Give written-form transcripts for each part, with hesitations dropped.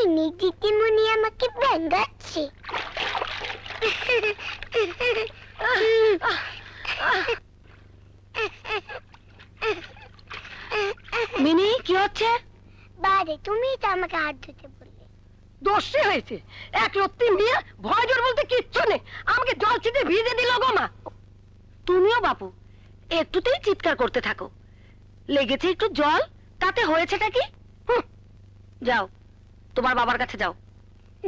হয়নি, দিদিমণি আমাকে ব্যাঙ্গাচ্ছে। মিনি, কি হচ্ছে? বারে তুমি তো আমাকে হাত ধুতে বললে। দোষে হয়েছে, এক রত্তি মেয়ে, ভয় জোর বলতে কিচ্ছু নেই, আমাকে জল ছিটে ভিজে দিল গো মা। তুমিও বাপু একটুতেই চিৎকার করতে থাকো। লেগেছে একটু জল, তাতে হয়েছেটা কি? যাও তোমার বাবার কাছে যাও।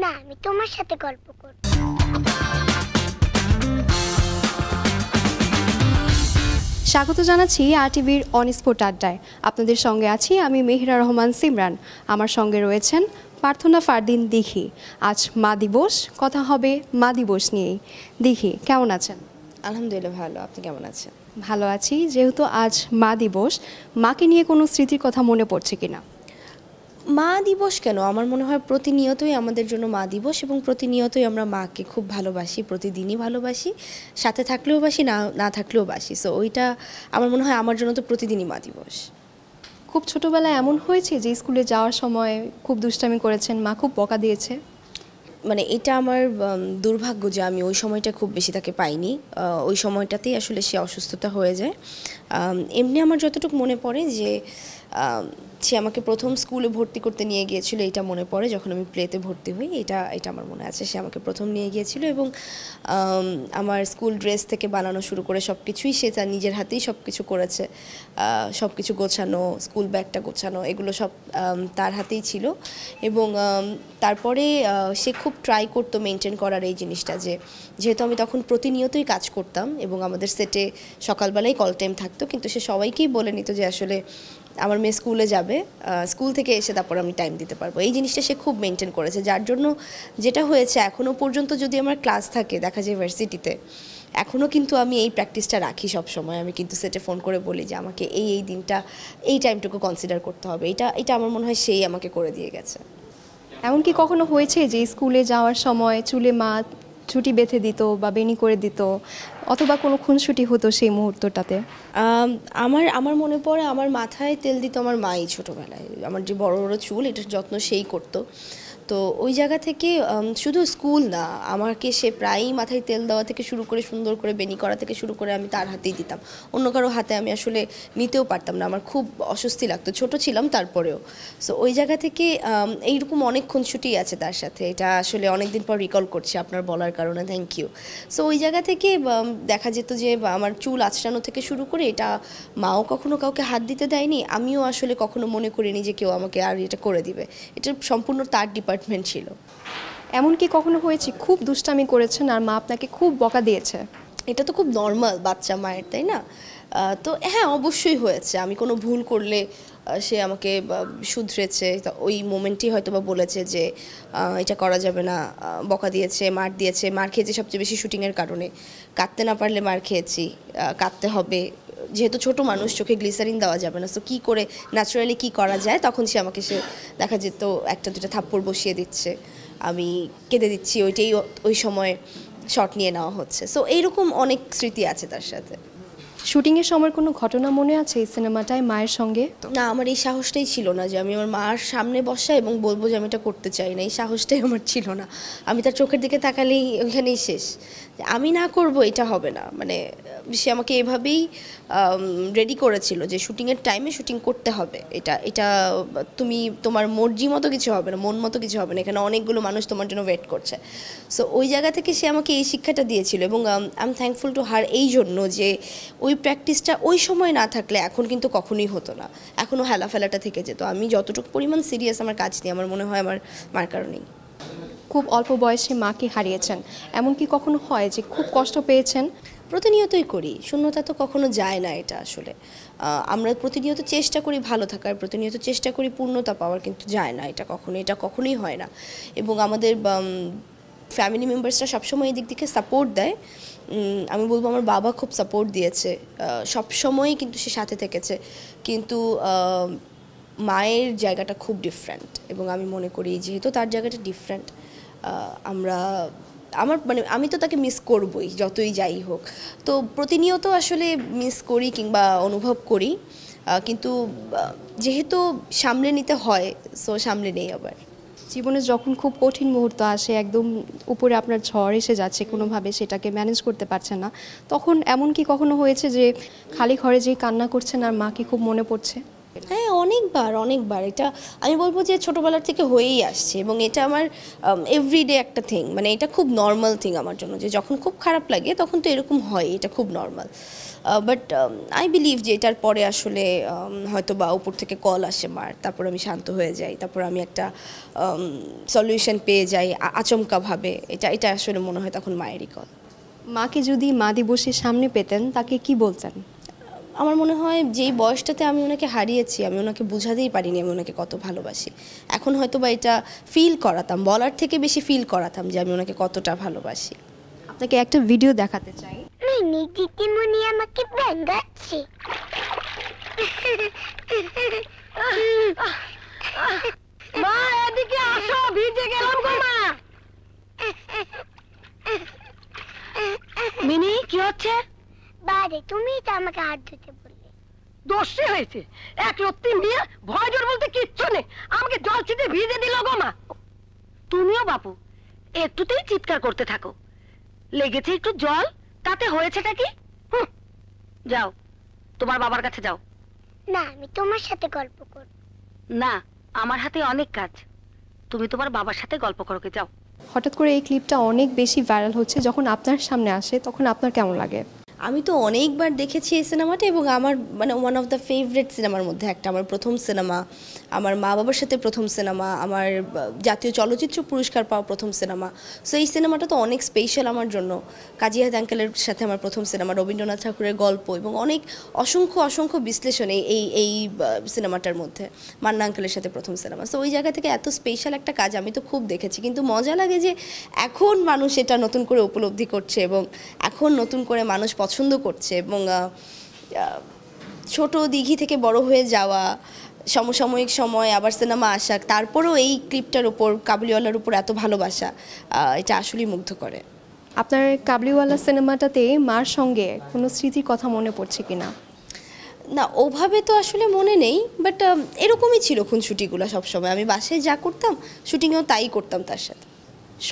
না, আমি তোমার সাথে গল্প করব। স্বাগত জানাচ্ছি আরটিভির অন স্পট আড্ডায়। আপনাদের সঙ্গে আছি আমি মেহেরা রহমান সিমরান। আমার সঙ্গে রয়েছেন প্রার্থনা ফারদিন দিঘি। আজ মা দিবস, কথা হবে মা দিবস নিয়েই। দিঘি, কেমন আছেন? আলহামদুলিল্লাহ ভালো, আপনি কেমন আছেন? ভালো আছি। যেহেতু আজ মা দিবস, মাকে নিয়ে কোনো স্মৃতির কথা মনে পড়ছে কিনা? মা দিবস কেন, আমার মনে হয় প্রতিনিয়তই আমাদের জন্য মা দিবস, এবং প্রতিনিয়তই আমরা মাকে খুব ভালোবাসি, প্রতিদিনই ভালোবাসি, সাথে থাকলেও বাসি, না থাকলেও বাসি। সো ওইটা আমার মনে হয় আমার জন্য তো প্রতিদিনই মা দিবস। খুব ছোটবেলায় এমন হয়েছে যে স্কুলে যাওয়ার সময় খুব দুষ্টামি করেছেন, মা খুব বকা দিয়েছে? মানে এটা আমার দুর্ভাগ্য যে আমি ওই সময়টা খুব বেশি তাকে পাইনি। ওই সময়টাতেই আসলে সে অসুস্থতা হয়ে যায়। এমনি আমার যতটুকু মনে পড়ে যে সে আমাকে প্রথম স্কুলে ভর্তি করতে নিয়ে গিয়েছিল, এটা মনে পড়ে, যখন আমি প্লেতে ভর্তি হই। এটা আমার মনে আছে, সে আমাকে প্রথম নিয়ে গিয়েছিল, এবং আমার স্কুল ড্রেস থেকে বানানো শুরু করে সব কিছুই সে তার নিজের হাতেই সব কিছু করেছে। সব কিছু গোছানো, স্কুল ব্যাগটা গোছানো, এগুলো সব তার হাতেই ছিল। এবং তারপরে সে খুব ট্রাই করতো মেনটেন করার এই জিনিসটা, যেহেতু আমি তখন প্রতিনিয়তই কাজ করতাম এবং আমাদের সেটে সকালবেলায় কল টাইম থাকতো, কিন্তু সে সবাইকেই বলে নিত যে আসলে আমার মেয়ে স্কুলে যাবে, স্কুল থেকে এসে তারপর আমি টাইম দিতে পারবো। এই জিনিসটা সে খুব মেনটেন করেছে, যার জন্য যেটা হয়েছে এখনও পর্যন্ত যদি আমার ক্লাস থাকে, দেখা যায় ভার্সিটিতে, এখনও কিন্তু আমি এই প্র্যাকটিসটা রাখি সব সময়। আমি কিন্তু সেটে ফোন করে বলি যে আমাকে এই দিনটা, এই টাইমটুকু কনসিডার করতে হবে। এটা আমার মনে হয় সেই আমাকে করে দিয়ে গেছে। এমনকি কখনো হয়েছে যে স্কুলে যাওয়ার সময় চুলে মা ছুটি বেঁধে দিত বা বেনি করে দিত, অথবা কোনো খুনসুটি হতো সেই মুহূর্তটাতে? আমার মনে পড়ে আমার মাথায় তেল দিত আমার মাই ছোটোবেলায়। আমার যে বড় বড় চুল, এটার যত্ন সেই করতো। তো ওই জায়গা থেকে শুধু স্কুল না, আমাকে সে প্রায়ই মাথায় তেল দেওয়া থেকে শুরু করে সুন্দর করে বেনি করা থেকে শুরু করে আমি তার হাতেই দিতাম। অন্য কারো হাতে আমি আসলে নিতেও পারতাম না, আমার খুব অস্বস্তি লাগতো, ছোট ছিলাম তারপরেও। সো ওই জায়গা থেকে এইরকম অনেক খুনসুটি আছে তার সাথে। এটা আসলে অনেক দিন পর রিকল করছি আপনার বলার কারণে, থ্যাংক ইউ। সো ওই জায়গা থেকে দেখা যেত যে আমার চুল আঁচড়ানো থেকে শুরু করে, এটা মাও কখনো কাউকে হাত দিতে দেয়নি, আমিও আসলে কখনো মনে করিনি যে কেউ আমাকে আর এটা করে দিবে। এটা সম্পূর্ণ তার ডিপার্টমেন্ট ছিল। এমনকি কখনো হয়েছে খুব দুষ্টামি করেছেন আর মা আপনাকে খুব বকা দিয়েছে? এটা তো খুব নর্মাল বাচ্চা মায়ের, তাই না? তো হ্যাঁ, অবশ্যই হয়েছে। আমি কোনো ভুল করলে সে আমাকে শুধরেছে, ওই মোমেন্টেই হয়তো বা বলেছে যে এটা করা যাবে না, বকা দিয়েছে, মার দিয়েছে। মার খেয়েছি সবচেয়ে বেশি শুটিংয়ের কারণে, কাঁদতে না পারলে মার খেয়েছি, কাঁদতে হবে, যেহেতু ছোট মানুষ, চোখে গ্লিসারিন দেওয়া যাবে না। সো কী করে ন্যাচারালি কী করা যায়, তখন সে আমাকে দেখা যেত একটা দুটা থাপ্পড় বসিয়ে দিচ্ছে, আমি কেঁদে দিচ্ছি, ওইটাই ওই সময় শট নিয়ে নেওয়া হচ্ছে। সো এইরকম অনেক স্মৃতি আছে তার সাথে। শুটিংয়ের সময় কোনো ঘটনা মনে আছে এই সিনেমাটায় মায়ের সঙ্গে? না, আমার এই সাহসটাই ছিল না যে আমি আমার মার সামনে বসা এবং বলবো যে আমি এটা করতে চাই না, এই সাহসটাই আমার ছিল না। আমি তার চোখের দিকে তাকালেই ওইখানেই শেষ, আমি না করব, এটা হবে না। মানে সে আমাকে এভাবেই রেডি করেছিল যে শুটিংয়ের টাইমে শুটিং করতে হবে, এটা তুমি তোমার মর্জি মতো কিছু হবে না, মন মতো কিছু হবে না, এখানে অনেকগুলো মানুষ তোমার জন্য ওয়েট করছে। সো ওই জায়গা থেকে সে আমাকে এই শিক্ষাটা দিয়েছিল, এবং I am thankful to her এই জন্য যে ওই প্র্যাকটিসটা ওই সময় না থাকলে এখন কিন্তু কখনোই হতো না, এখনও হেলাফেলাটা থেকে যেত। আমি যতটুকু পরিমাণ সিরিয়াস আমার কাজ নিয়ে, আমার মনে হয় আমার মার কারণেই। খুব অল্প বয়সে মাকে হারিয়েছেন, এমনকি কখনো হয় যে খুব কষ্ট পেয়েছেন? প্রতিনিয়তই করি, শূন্যতা তো কখনো যায় না। এটা আসলে আমরা প্রতিনিয়ত চেষ্টা করি ভালো থাকার, প্রতিনিয়ত চেষ্টা করি পূর্ণতা পাওয়ার, কিন্তু যায় না এটা কখনোই হয় না। এবং আমাদের ফ্যামিলি মেম্বার্সরা সবসময় এই দিক থেকে সাপোর্ট দেয়। আমি বলবো আমার বাবা খুব সাপোর্ট দিয়েছে, সবসময়ই কিন্তু সে সাথে থেকেছে, কিন্তু মায়ের জায়গাটা খুব ডিফারেন্ট, এবং আমি মনে করি যেহেতু তার জায়গাটা ডিফারেন্ট, আমি তো তাকে মিস করবই যতই যাই হোক। তো প্রতিনিয়ত আসলে মিস করি কিংবা অনুভব করি, কিন্তু যেহেতু সামলে নিতে হয়, সো সামলে নেই আবার। জীবনে যখন খুব কঠিন মুহূর্ত আসে, একদম উপরে আপনার ঝড় এসে যাচ্ছে, কোনোভাবে সেটাকে ম্যানেজ করতে পারছেন না, তখন এমন কি কখনো হয়েছে যে খালি ঘরে যেই কান্না করছেন আর মাকে খুব মনে পড়ছে? হ্যাঁ, অনেকবার এটা আমি বলবো যে ছোটোবেলার থেকে হয়েই আসছে, এবং এটা আমার এভরিডে একটা থিং, মানে এটা খুব নর্মাল থিং আমার জন্য, যে যখন খুব খারাপ লাগে তখন তো এরকম হয়, এটা খুব নর্মাল। বাট আই বিলিভ যে এটার পরে আসলে হয়তো বা উপর থেকে কল আসে মার, তারপর আমি শান্ত হয়ে যাই, তারপর আমি একটা সলিউশন পেয়ে যাই আচমকাভাবে, এটা আসলে মনে হয় তখন মায়েরই কল। মাকে যদি মা দিবসের সামনে পেতেন তাকে কি বলতেন? আমার মনে হয় যেই বয়সটাতে আমি ওনাকে হারিয়েছি, আমি ওনাকে বোঝাতেই পারিনি আমি ওনাকে কত ভালোবাসি। এখন হয়তো বা এটা ফিল করাতাম, বলার থেকে বেশি ফিল করাতাম যে আমি ওনাকে কতটা ভালোবাসি। আপনাকে একটা ভিডিও দেখাতে চাই। মিনি দিদিমণি আমাকে ব্যাঙ্গাচ্ছে। মা এদিকে আসো, ভিজে গেলাম গো মা। মিনি কি হচ্ছে? বারে তুমি তো আমাকে হাত ধুতে বললে। দোষী হয়েছে, এক রত্তি মেয়ে, ভয় জোর বলতে কিচ্ছু নেই, আমাকে জল ছিটে ভিজে দিল গো মা। তুমিও বাপু একটুতেই চিৎকার করতে থাকো, লেগেছে একটু জল, তাতে হয়েছেটা কি? যাও তোমার বাবার কাছে যাও। না, আমি তোমার সাথে গল্প করব। না, আমার হাতে অনেক কাজ, তুমি তোমার বাবার সাথে গল্প করো, যাও। হঠাৎ করে এই ক্লিপটা অনেক বেশি ভাইরাল হচ্ছে, যখন আপনার সামনে আসে তখন আপনার কেমন লাগে? আমি তো অনেকবার দেখেছি এই সিনেমাটা, এবং আমার মানে ওয়ান অফ দ্য ফেভারিট সিনেমার মধ্যে একটা, আমার প্রথম সিনেমা, আমার মা বাবার সাথে প্রথম সিনেমা, আমার জাতীয় চলচ্চিত্র পুরস্কার পাওয়া প্রথম সিনেমা। সো এই সিনেমাটা তো অনেক স্পেশাল আমার জন্য। কাজী হায়াৎ আঙ্কেলের সাথে আমার প্রথম সিনেমা, রবীন্দ্রনাথ ঠাকুরের গল্প এবং অনেক অসংখ্য বিশ্লেষণ এই সিনেমাটার মধ্যে, মান্না আঙ্কেলের সাথে প্রথম সিনেমা। সো ওই জায়গা থেকে এত স্পেশাল একটা কাজ আমি তো খুব দেখেছি, কিন্তু মজা লাগে যে এখন মানুষ এটা নতুন করে উপলব্ধি করছে, এবং এখন নতুন করে মানুষ পছন্দ করছে, এবং ছোট দিঘি থেকে বড় হয়ে যাওয়া, সমসাময়িক সময় আবার সিনেমা আসা, তারপরেও এই ক্লিপটার উপর, কাবুলিওয়ালার উপর এত ভালোবাসা, এটা আসলেই মুগ্ধ করে। আপনার কাবুলিওয়ালা সিনেমাটাতে মার সঙ্গে কোনো স্মৃতির কথা মনে পড়ছে কিনা? না, ওভাবে তো আসলে মনে নেই, বাট এরকমই ছিল খুনসুটিগুলো সবসময়, আমি বাসায় যা করতাম শুটিংয়েও তাই করতাম তার সাথে।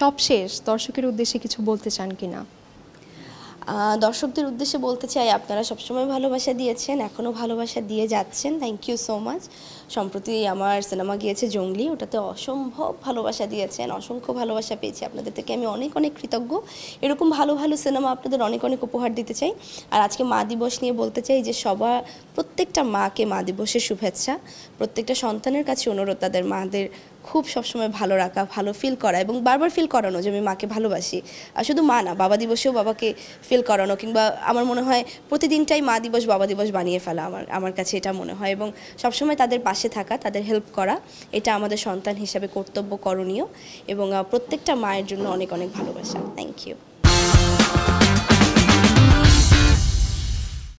সবশেষ দর্শকের উদ্দেশ্যে কিছু বলতে চান কিনা? দর্শকদের উদ্দেশ্যে বলতে চাই, আপনারা সবসময় ভালোবাসা দিয়েছেন, এখনও ভালোবাসা দিয়ে যাচ্ছেন, থ্যাংক ইউ সো মাচ। সম্প্রতি আমার সিনেমা গিয়েছে জঙ্গলি, ওটাতে অসম্ভব ভালোবাসা দিয়েছেন, অসংখ্য ভালোবাসা পেয়েছি আপনাদের থেকে, আমি অনেক কৃতজ্ঞ। এরকম ভালো সিনেমা আপনাদের অনেক উপহার দিতে চাই। আর আজকে মা দিবস নিয়ে বলতে চাই যে প্রত্যেকটা মাকে মা দিবসের শুভেচ্ছা। প্রত্যেকটা সন্তানের কাছে অনুরোধ তাদের মাদের খুব সবসময় ভালো রাখা, ভালো ফিল করা, এবং বারবার ফিল করানো যে আমি মাকে ভালোবাসি। আর শুধু মা না, বাবা দিবসেও বাবাকে ফিল করানো, কিংবা আমার মনে হয় প্রতিদিনটাই মা দিবস বাবা দিবস বানিয়ে ফেলা, আমার কাছে এটা মনে হয়। এবং সবসময় তাদের পাশে থাকা, তাদের হেল্প করা, এটা আমাদের সন্তান হিসাবে কর্তব্য, করণীয়। এবং প্রত্যেকটা মায়ের জন্য অনেক ভালোবাসা। Thank you.